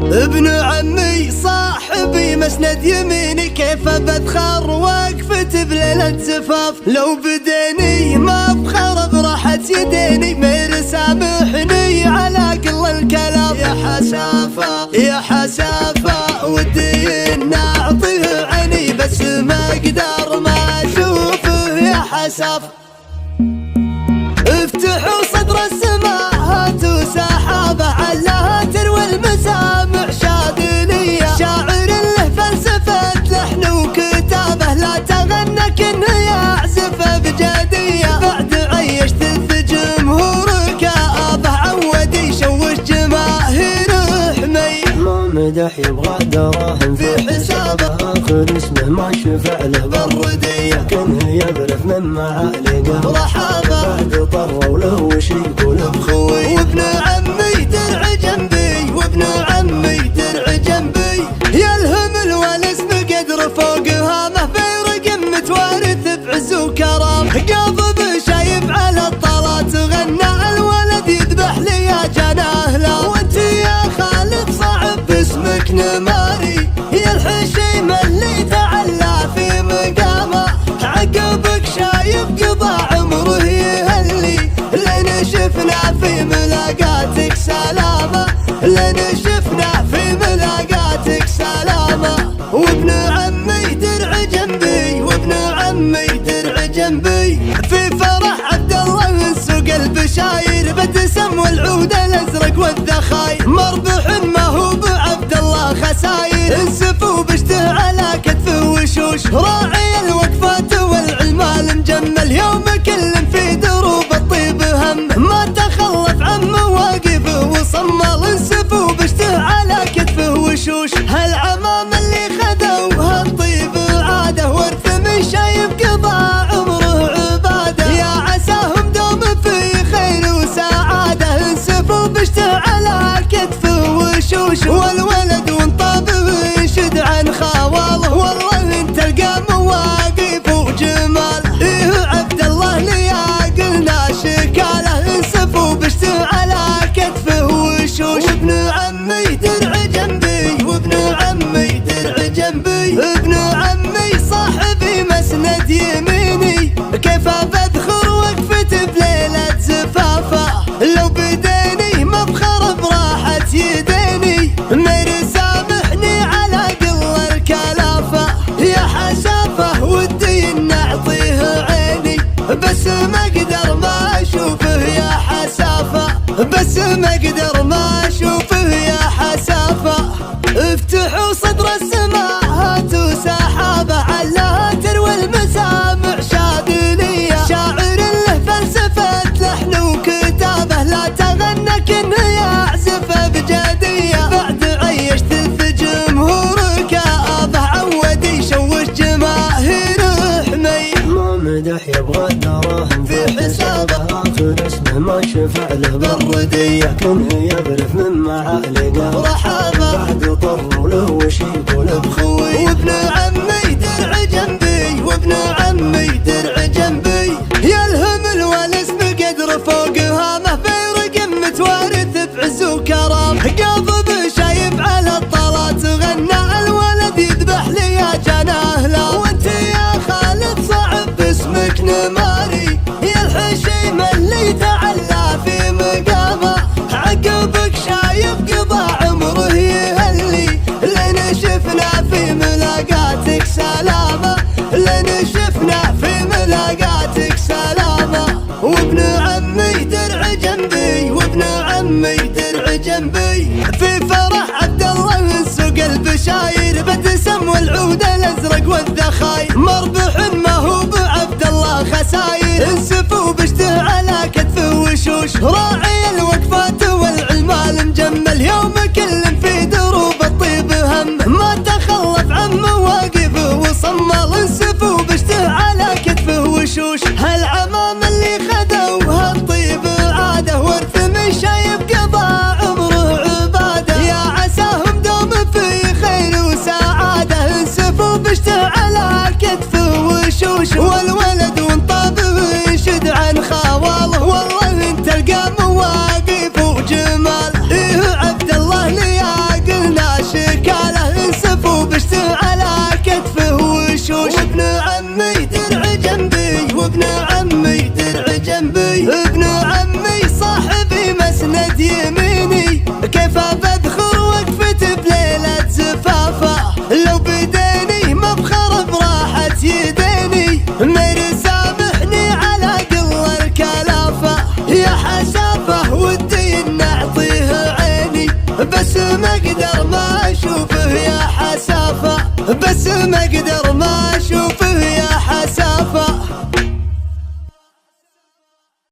ابن عمي صاحبي مسند يميني، كيف بذخر وقفت بليلة زفاف. لو بديني ما بخرب راحت يديني، مير سامحني على قل الكلام. يا حسافة يا حسافة ودي ان اعطيه عيني، بس ما اقدر ما اشوفه يا حسافة. افتحوا صدر السماوات وسحابه، علها تروي المسامع شاذلية. شاعر له فلسفة لحن وكتابه، لا تغنى كنه يعزف بجدية. بعد عيشت في جمهور كآبه، عود يشوش جماهير حمي. ما مدح يبغى دراهم في حسابه، اخر اسمه ما شفع له بالردية. كنه يبرف من معالقه رحابه، بعد طروا له وش يقول بخوي. وابن عمي درع جنبي، وابن عمي درع جنبي. يلهم الونس بقدر فوق هامه، بيرق متوارث بعز وكرم. قاضب شايب على الطلات غنى، الولد يذبح لي يا جناه لا. وانت يا خالد صعب باسمك نماري، يا الحشيم اللي تعلى في مقامه. عقبك شايب قضى عمره يهلي، لين شفنا في ملاقاتك سلامة، لين شفنا في ملاقاتك سلامة. وابن عمي درع جنبي، وابن عمي درع جنبي. في فرح عبد الله من سوق البشاير، بتسم والعود الازرق والذخاير. مربح ما هو بعبد الله خساير، انسفوا بشته على كتفه وشوش. راعي الوقفات والعلمال مجمل، يوم كل في دروب الطيب هم. ما تخلف عن مواقفه وصمل، انسفوا بشته على كتفه وشوش. هالعمام اللي خذوا هالطيب عاده، ورث من شايب قضى عمره عباده. يا عساهم دوم في خير وسعاده، انسفوا بشته على كتفه وشوش. والولد وانطاب وينشد عن خواله، والله انت تلقى مواقف وجمال. ايه عبد الله ليا قلنا شكاله، انسفوا بشته على كتفه وشوش. وابن عمي درع جنبي، وابن عمي درع جنبي. ابن عمي صاحبي مسند يميني، كيف بذخر وقفت بليلة زفافه. لو بديني ما بخرب راحت يديني، مير سامحني على قل الكلافه. يا حسافه ودي ان اعطيه عيني، بس ما اقدر ما اشوفه يا حسافه، بس ما اقدر ما اشوفه يا حسافه. افتحوا صدر السماوات وسحابه، علها تروي المسامع شاذلية. شاعر له فلسفة لحن وكتابه، لا تغنى كنه يعزف بجدية. بعد عيشت في جمهور كآبه، عود يشوش جماهير حمي. ما مدح يبغى دراهم في حسابه، اخر اسمه ما شفع له بالردية. كنه يبرف من معالقه رحابه، بعد طروا له وش يقول بخوي. وابن عمي درع جنبي، وابن عمي درع جنبي. يلهم الونس بقدر فوق هامه، بيرق متوارث بعز وكرم. قاضب شايب على الطلات غنى، الولد يذبح لي يا جناه لا. وانت يا خالد صعب باسمك نماري، يا الحشيم اللي تعلى في مقامه. عقبك شايب قضى عمره يهلي، لين شفنا في ملاقاتك سلامة، لين شفنا في ملاقاتك سلامة. وابن عمي درع جنبي، وابن عمي درع جنبي. في فرح عبد الله من سوق البشاير، بتسم والعود الازرق والذخاير. مربح ما هو بعبد الله خساير، انسفوا بشته على كتفه وشوش. راعي الوقفات والعلمال مجمل، يوم كل في دروب الطيب هم. ما تخلف عن مواقفه وصمل، انسفوا بشته على كتفه وشوش. هالعمام اللي خذوا هالطيب عاده، ورث من شايب قضى عمره عباده. يا عساهم دوم في خير وسعاده، انسفوا بشته على كتفه وشوش. والولد وانطاب وينشد عن خواله، والله انت تلقى مواقف جنبي ابن عمي صاحبي مسند يميني، كيف بذخر وقفت بليلة زفافه، لو بديني مبخر براحة يديني، مير سامحني على قل الكلافه، يا حسافه ودي نعطيه عيني، بس ما اقدر ما اشوفه يا حسافه، بس ما اقدر